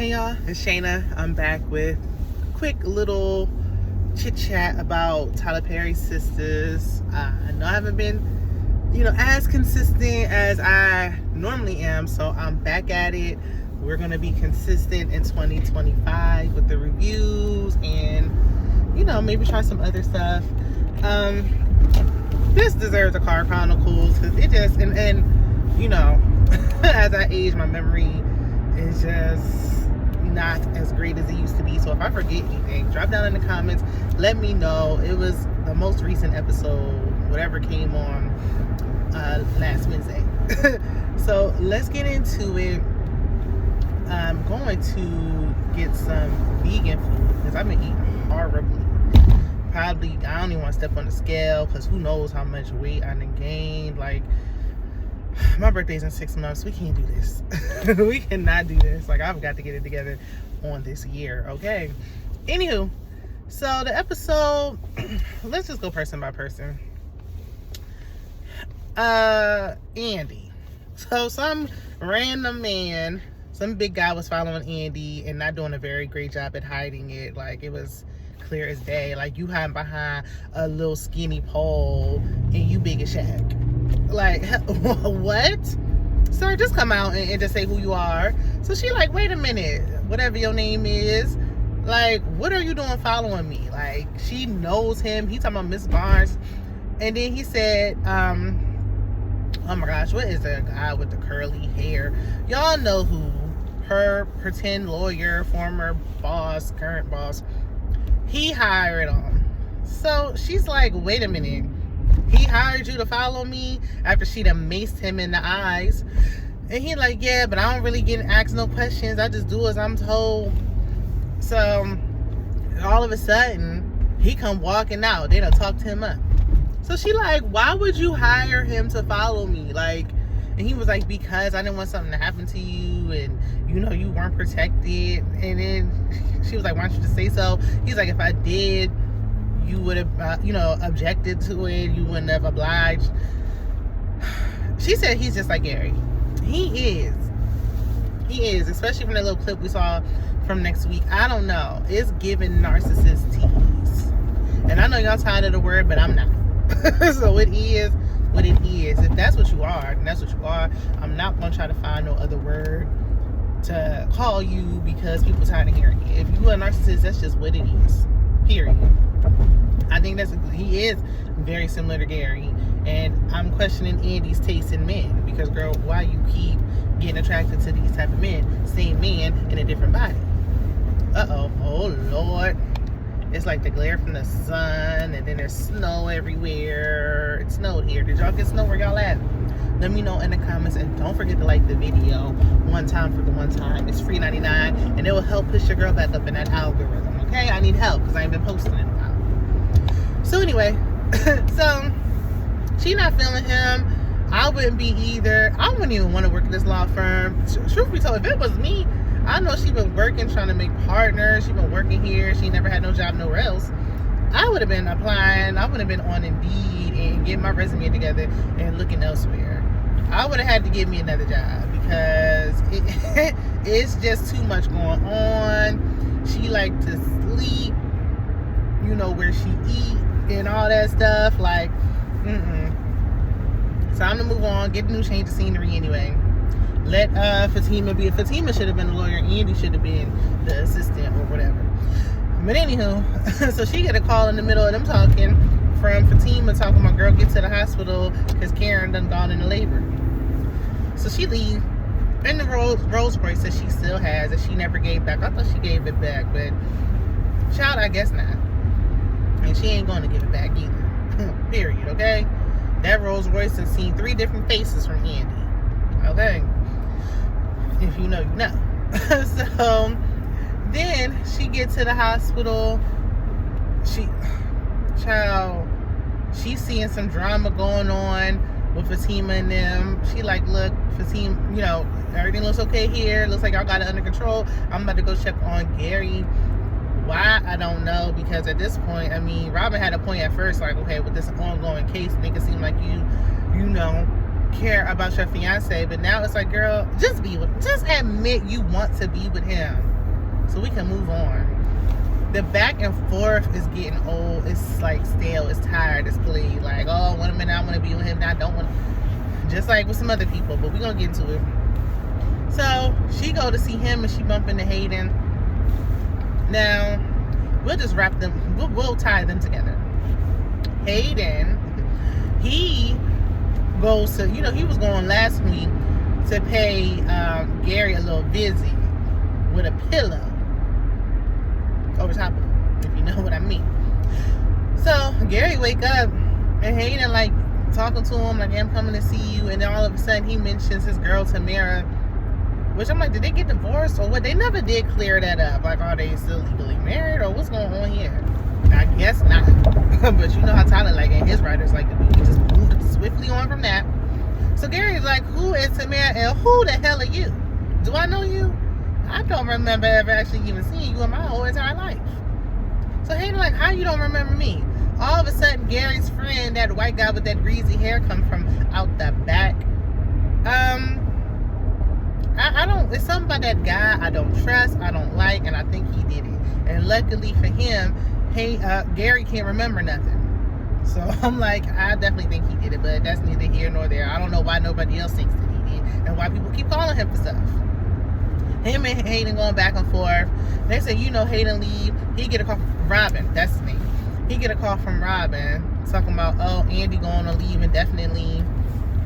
Hey y'all, it's Shayna. I'm back with a quick little chit chat about Tyler Perry's Sistas. I know I haven't been, as consistent as I normally am, so I'm back at it. We're gonna be consistent in 2025 with the reviews and, maybe try some other stuff. This deserves a Car Chronicles because it just, and as I age, my memory is just not as great as it used to be. So if I forget anything, drop down in the comments, let me know. It was the most recent episode, whatever came on last Wednesday. So let's get into it. I'm going to get some vegan food because I've been eating horribly. Probably, I don't even want to step on the scale because who knows how much weight I done gained. Like, my birthday's in 6 months. We can't do this. We cannot do this. Like, I've got to get it together on this year, okay? Anywho, so the episode, let's just go person by person. Andy. So some random man, some big guy was following Andy and not doing a very great job at hiding it. Like, it was clear as day. Like, you hiding behind a little skinny pole and you big as Shaq. Like, what? Sir, just come out and just say who you are. So she like, wait a minute, whatever your name is, like, what are you doing following me? Like, she knows him. He talking about Miss Barnes. And then he said, oh my gosh, what is the guy with the curly hair? Y'all know who. Her pretend lawyer, former boss, current boss. He hired him. So she's like, wait a minute. He hired you to follow me after she done maced him in the eyes. And he like, yeah, but I don't really get asked no questions. I just do as I'm told. So all of a sudden, he come walking out. They done talked him up. So she like, why would you hire him to follow me? Like, and he was like, because I didn't want something to happen to you. And, you weren't protected. And then she was like, why don't you just say so? He's like, if I did, you would have, objected to it. You wouldn't have obliged. She said he's just like Gary. He is, especially from that little clip we saw from next week. I don't know. It's giving narcissist tease. And I know y'all tired of the word, but I'm not. So it is what it is. If that's what you are, then that's what you are. I'm not going to try to find no other word to call you because people tired of hearing it. If you're a narcissist, that's just what it is. Period. I think he is very similar to Gary, and I'm questioning Andy's taste in men because, girl, why you keep getting attracted to these type of men? Same man in a different body. Oh Lord, it's like the glare from the sun, and then there's snow everywhere. It snowed here. Did y'all get snow where y'all at? Let me know in the comments, and don't forget to like the video one time for the one time. It's free 99, and it will help push your girl back up in that algorithm. Okay, I need help because I ain't been posting in a while. So anyway, so she not feeling him. I wouldn't be either. I wouldn't even want to work at this law firm. Truth be told, if it was me, I know she been working, trying to make partners. She been working here. She never had no job nowhere else. I would have been applying. I would have been on Indeed and getting my resume together and looking elsewhere. I would have had to give me another job because it's just too much going on. She like to sleep, where she eat and all that stuff. Like, time to move on, get a new change of scenery anyway. Let Fatima be. Fatima should have been the lawyer. Andy should have been the assistant or whatever. But anywho, so she get a call in the middle of them talking from Fatima talking about, girl, get to the hospital because Karen done gone into labor. So she leave. And the Rolls Royce that she still has that she never gave back. I thought she gave it back, but child, I guess not. And she ain't going to give it back either. Period, okay? That Rolls Royce has seen 3 different faces from Andy. Okay? If you know, you know. So, then she gets to the hospital. She's seeing some drama going on with Fatima and them. She like, look, Fatima, everything looks okay here. Looks like y'all got it under control. I'm about to go check on Gary. Why? I don't know, because at this point, Robin had a point at first, like, okay, with this ongoing case, make it seem like care about your fiance, but now it's like, girl, just admit you want to be with him so we can move on. The back and forth is getting old. It's like stale. It's tired. It's played. Like, oh, one minute I want to be with him, now I don't want to. Just like with some other people, but we're going to get into it. So she go to see him and she bump into Hayden. Now, we'll just wrap them, we'll tie them together. Hayden, he goes to, he was going last week to pay Gary a little visit with a pillow over top of him, if you know what I mean. So Gary wake up and Hayden like talking to him like, I'm coming to see you, and then all of a sudden he mentions his girl Tamara, which I'm like, did they get divorced or what? They never did clear that up. Like, are they still legally married or what's going on here? I guess not. But you know how Tyler like and his writers like to do. He just moved swiftly on from that. So Gary's like, who is Tamara and who the hell are you? Do I know you? I don't remember ever actually even seeing you in my whole entire life. So Hayden like, how you don't remember me? All of a sudden, Gary's friend, that white guy with that greasy hair, come from out the back. I don't, it's something about that guy I don't trust, I don't like, and I think he did it. And luckily for him, Gary can't remember nothing. So I'm like, I definitely think he did it, but that's neither here nor there. I don't know why nobody else thinks that he did, and why people keep calling him for stuff. Him and Hayden going back and forth. They say, Hayden leave. He get a call from Robin. That's his name. He get a call from Robin talking about, oh, Andy going to leave indefinitely.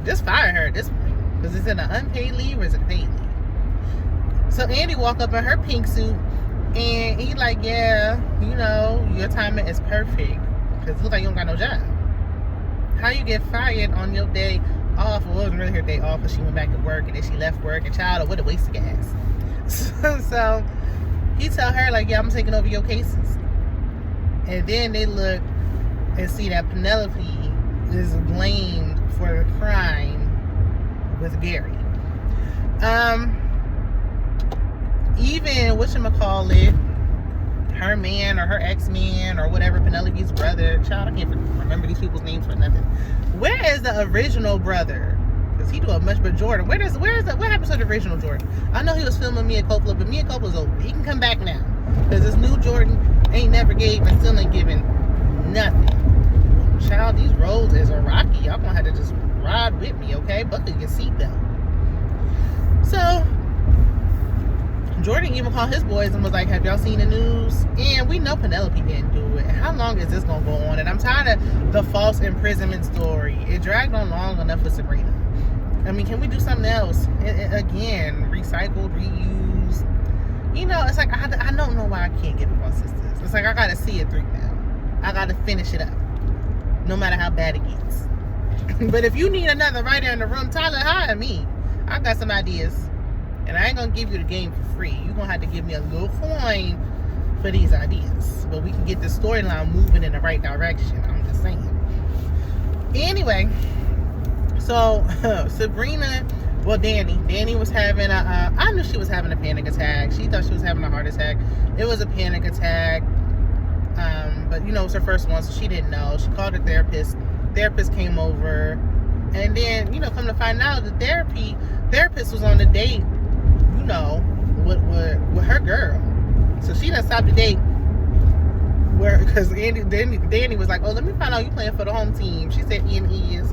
Just fire her at this point. Because it's in an unpaid leave or is it a paid leave? So Andy walk up in her pink suit and he like, yeah, your timing is perfect. Because it looks like you don't got no job. How you get fired on your day off? Well, it wasn't really her day off because she went back to work and then she left work and child, what a waste of gas. So he tell her like, yeah, I'm taking over your cases. And then they look and see that Penelope is blamed for the crime with Gary. Even whatchamacallit, her man or her ex-man or whatever, Penelope's brother, child, I can't remember these people's names for nothing. Where is the original brother? Because he do a much better Jordan. What happened to the original Jordan? I know he was filming Mia Coppola, but Mia Coppola's over. He can come back now. Because this new Jordan ain't never gave and still ain't giving nothing. Child, these roads is a rocky. Y'all gonna have to just ride with me, okay? Buckle your seatbelt. So Jordan even called his boys and was like, have y'all seen the news? And we know Penelope didn't do it. How long is this gonna go on? And I'm tired of the false imprisonment story. It dragged on long enough with Sabrina. I mean, can we do something else? Again, recycled, reused. It's like, I don't know why I can't give up on Sistas. It's like, I gotta see it through now. I gotta finish it up. No matter how bad it gets. But if you need another writer in the room, Tyler, hire me. I got some ideas. And I ain't gonna give you the game for free. You're gonna have to give me a little coin for these ideas. But we can get the storyline moving in the right direction. I'm just saying. Anyway, so Sabrina, well, Danny was having I knew she was having a panic attack. She thought she was having a heart attack. It was a panic attack. But it was her first one, so she didn't know. She called her therapist. Therapist came over. And then, come to find out, the therapist was on the date, with her girl. So she done stopped the date because Danny was like, oh, let me find out you playing for the home team. She said, Ian is.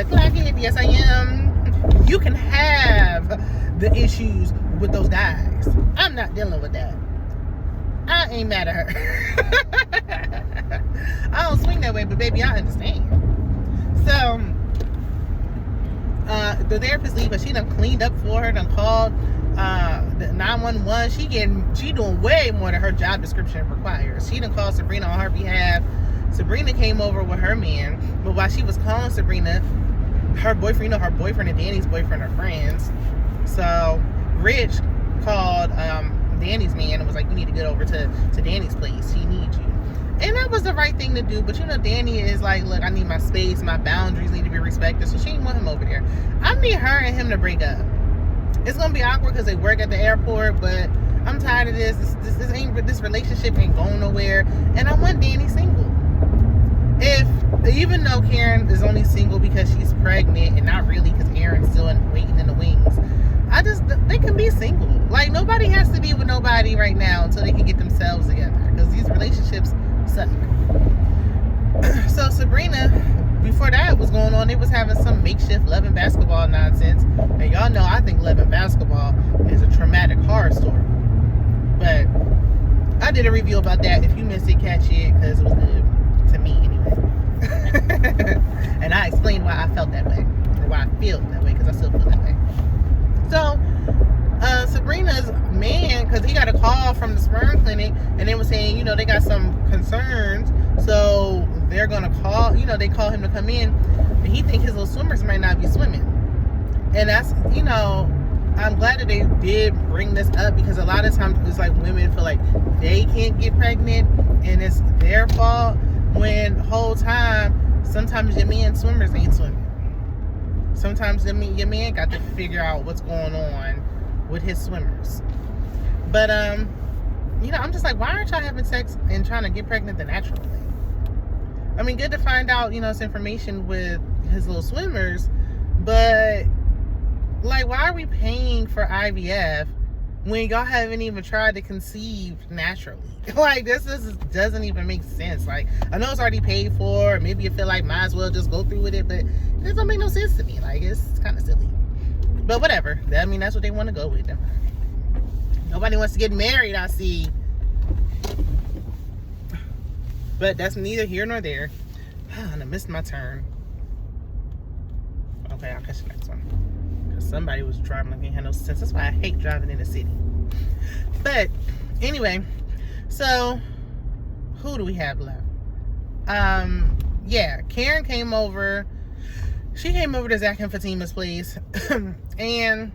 Clark, yes, I am. You can have the issues with those guys. I'm not dealing with that. I ain't mad at her. I don't swing that way, but baby, I understand. So the therapist leave, but she done cleaned up for her, done called the 911. She doing way more than her job description requires. She done called Sabrina on her behalf. Sabrina came over with her man, but while she was calling Sabrina, her boyfriend, her boyfriend and Danny's boyfriend are friends. So Rich called Danny's man and was like, you need to get over to Danny's place. He needs you. And that was the right thing to do. But Danny is like, look, I need my space. My boundaries need to be respected. So she didn't want him over there. I need her and him to break up. It's going to be awkward because they work at the airport. But I'm tired of this. This relationship ain't going nowhere. And I want Danny single. even though Karen is only single because she's pregnant and not really because Aaron's still waiting in the wings, they can be single. Like, nobody has to be with nobody right now until they can get themselves together, because these relationships suck. So Sabrina, before that was going on, they was having some makeshift Love and Basketball nonsense. And y'all know I think Love and Basketball is a traumatic horror story. But I did a review about that. If you missed it, catch it, because it was good to me anyway. And I explained why I felt that way, or why I feel that way, because I still feel that way. So Sabrina's man, because he got a call from the sperm clinic, and they were saying, you know, they got some concerns, so they're gonna call, you know, they call him to come in, and he think his little swimmers might not be swimming. And that's, you know, I'm glad that they did bring this up, because a lot of times it's like women feel like they can't get pregnant and it's their fault, when the whole time sometimes your man swimmers ain't swimming. Sometimes your man got to figure out what's going on with his swimmers. But you know, I'm just like, why aren't y'all having sex and trying to get pregnant the natural way? I mean, good to find out, you know, this information with his little swimmers, but like, why are we paying for IVF when y'all haven't even tried to conceive naturally? Like, this doesn't even make sense. Like, I know it's already paid for, maybe you feel like might as well just go through with it, but it doesn't make no sense to me. Like, it's kind of silly. But whatever. I mean, that's what they want to go with. Nobody wants to get married, I see. But that's neither here nor there. I missed my turn. Okay, I'll catch the next one. Because somebody was driving like they had no sense. That's why I hate driving in the city. But anyway, so who do we have left? Yeah, Karen came over. She came over to Zach and Fatima's place. And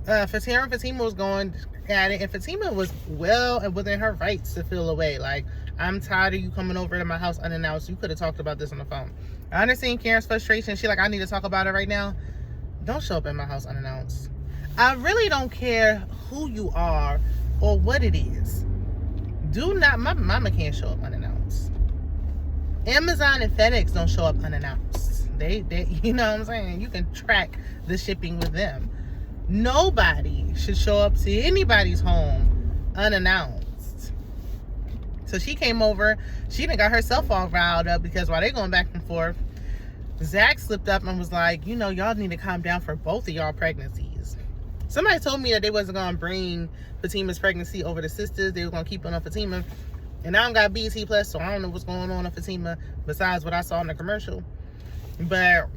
Fatima was going at it, and Fatima was well and within her rights to feel away. Like, I'm tired of you coming over to my house unannounced. You could have talked about this on the phone. I understand Karen's frustration. She like, I need to talk about it right now. Don't show up at my house unannounced. I really don't care who you are or what it is. My mama can't show up unannounced. Amazon and FedEx don't show up unannounced. They you know what I'm saying? You can track the shipping with them. Nobody should show up to anybody's home unannounced. So she came over. She done got herself all riled up, because while they going back and forth, Zach slipped up and was like, you know, y'all need to calm down for both of y'all pregnancies. Somebody told me that they wasn't going to bring Fatima's pregnancy over to Sistas. They were going to keep it on Fatima. And I don't got BT Plus, so I don't know what's going on Fatima besides what I saw in the commercial. But,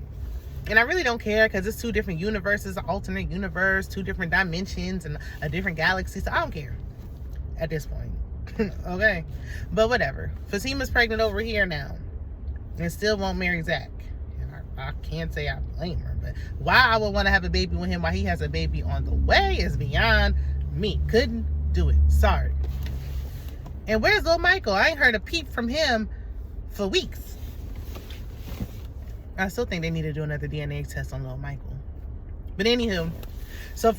and I really don't care, because it's two different universes, an alternate universe, two different dimensions, and a different galaxy. So I don't care at this point. Okay, but whatever. Fatima's pregnant over here now and still won't marry Zach. And I can't say I blame her, but why I would want to have a baby with him while he has a baby on the way is beyond me. Couldn't do it. Sorry. And where's little Michael? I ain't heard a peep from him for weeks. I still think they need to do another DNA test on little Michael. But anywho, so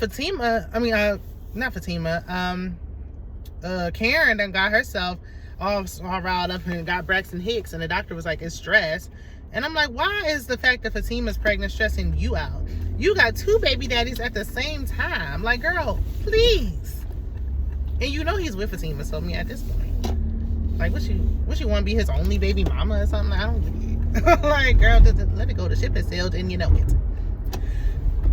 Karen done got herself all riled up and got Braxton Hicks, and the doctor was like, it's stress. And I'm like, why is the fact that Fatima's pregnant stressing you out? You got two baby daddies at the same time. Like, girl, please. And you know he's with Fatima, so me at this point. Like, what you want to be his only baby mama or something? I don't get it. Like, girl, just let it go. The ship has sailed and you know it.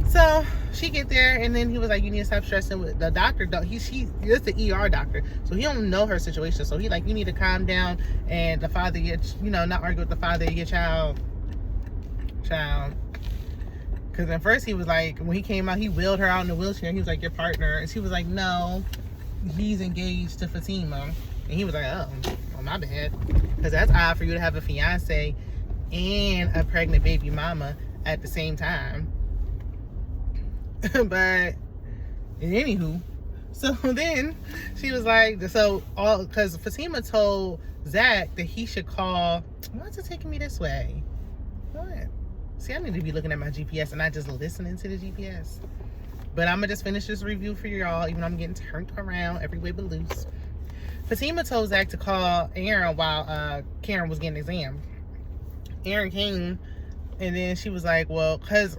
So she get there, and then he was like, you need to stop stressing with the doctor. He's the ER doctor, so he don't know her situation. So he like, you need to calm down, and the father, not argue with the father of your child. Because at first he was like, when he came out, he wheeled her out in the wheelchair. He was like, your partner. And she was like, no, he's engaged to Fatima. And he was like, oh, well, my bad. Because that's odd for you to have a fiance and a pregnant baby mama at the same time. But anywho, so then she was like, because Fatima told Zach that he should call. Why is it taking me this way? What? See, I need to be looking at my GPS and not just listening to the GPS. But I'm gonna just finish this review for y'all, even though I'm getting turned around every way but loose. Fatima told Zach to call Aaron while Karen was getting exam. Aaron came, and then she was like, well, because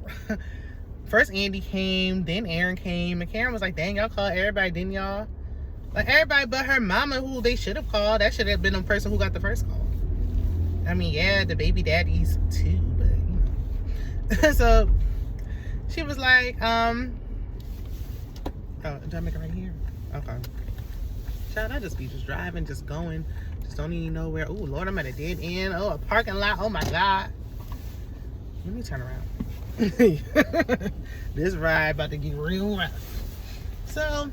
first Andy came, then Aaron came, and Karen was like, dang, y'all called everybody, didn't y'all? Like, everybody but her mama, who they should have called. That should have been the person who got the first call. I mean, yeah, the baby daddies too, but, you know. So, she was like, oh, did I make it right here? Okay. Child, I just be just driving, just going. Just don't even know where. Oh, Lord, I'm at a dead end. Oh, a parking lot. Oh, my God. Let me turn around. This ride about to get real rough. So,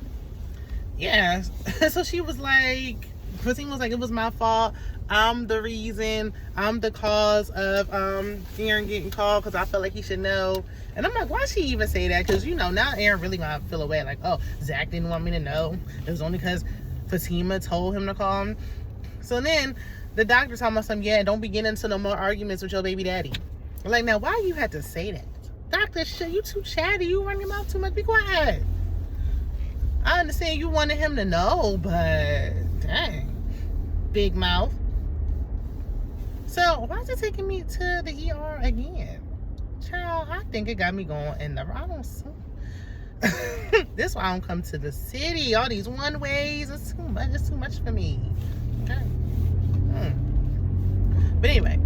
yeah. So she was like, Christine was like, it was my fault. I'm the reason. I'm the cause of Aaron getting called because I felt like he should know. And I'm like, why she even say that? Because, you know, now Aaron really gonna feel away. Like, oh, Zach didn't want me to know. It was only because Fatima told him to call him. So then the doctor talking about something, yeah, don't be getting into no more arguments with your baby daddy. I'm like, now why you had to say that? Doctor, shit, you too chatty. You run your mouth too much. Be quiet. I understand you wanted him to know, but dang. Big mouth. So why is it taking me to the ER again? Child, I think it got me going in the wrong. This is why I don't come to the city. All these one ways. It's too much. It's too much for me. Okay. But anyway.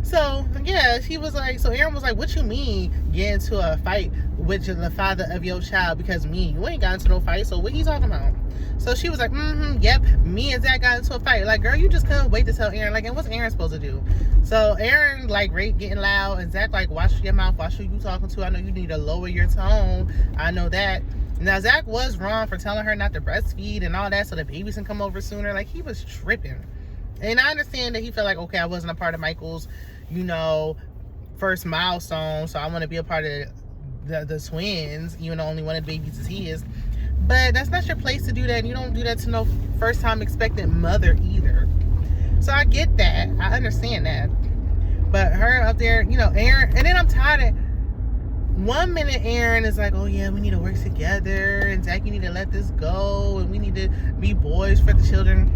So, yeah, she was like, so Aaron was like, what you mean get into a fight with the father of your child? Because you ain't got into no fight, so what he talking about? So she was like, yep, me and Zach got into a fight. Like, girl, you just couldn't wait to tell Aaron. Like, and what's Aaron supposed to do? So Aaron, like, getting loud, and Zach, like, watch your mouth, watch who you talking to. I know you need to lower your tone. I know that. Now, Zach was wrong for telling her not to breastfeed and all that so the babies can come over sooner. Like, he was tripping. And I understand that he felt like, okay, I wasn't a part of Michael's, you know, first milestone, so I want to be a part of the twins, even though only one of the babies is his. But that's not your place to do that, and you don't do that to no first-time expectant mother either. So I get that. I understand that. But her up there, you know, Aaron, and then I'm tired of, one minute Aaron is like, oh yeah, we need to work together, and Zach, you need to let this go, and we need to be boys for the children.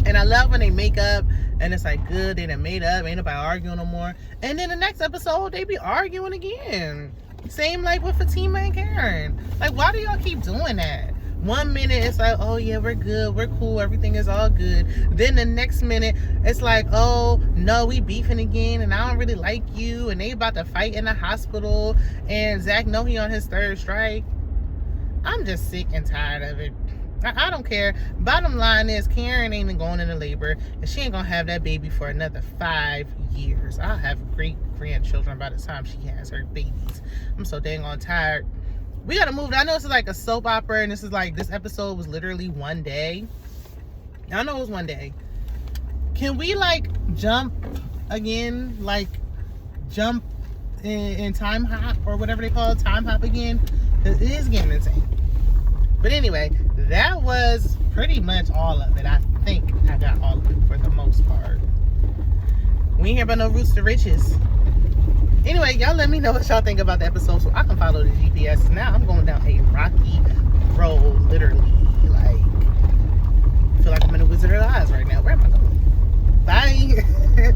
And I love when they make up and it's like, good, they done made up, ain't nobody arguing no more. And then the next episode, they be arguing again. Same like with Fatima and Karen. Like, why do y'all keep doing that? One minute it's like, oh yeah, we're good, we're cool, everything is all good. Then the next minute it's like, oh no, we beefing again and I don't really like you, and they about to fight in the hospital, and Zach know he on his third strike. I'm just sick and tired of it. I don't care. Bottom line is, Karen ain't going into labor, and she ain't gonna have that baby for another 5 years. I'll have great grandchildren by the time she has her babies. I'm so dang on tired. We gotta move. I know this is like a soap opera, and this is like, this episode was literally one day. I know it was one day. Can we like jump again? Like jump in time hop or whatever they call it, time hop again? It is getting insane. But anyway, that was pretty much all of it. I think I got all of it for the most part. We ain't hear about no roots to riches. Anyway, y'all let me know what y'all think about the episode so I can follow the GPS. Now I'm going down a rocky road, literally. Like, I feel like I'm in a Wizard of Oz right now. Where am I going? Bye.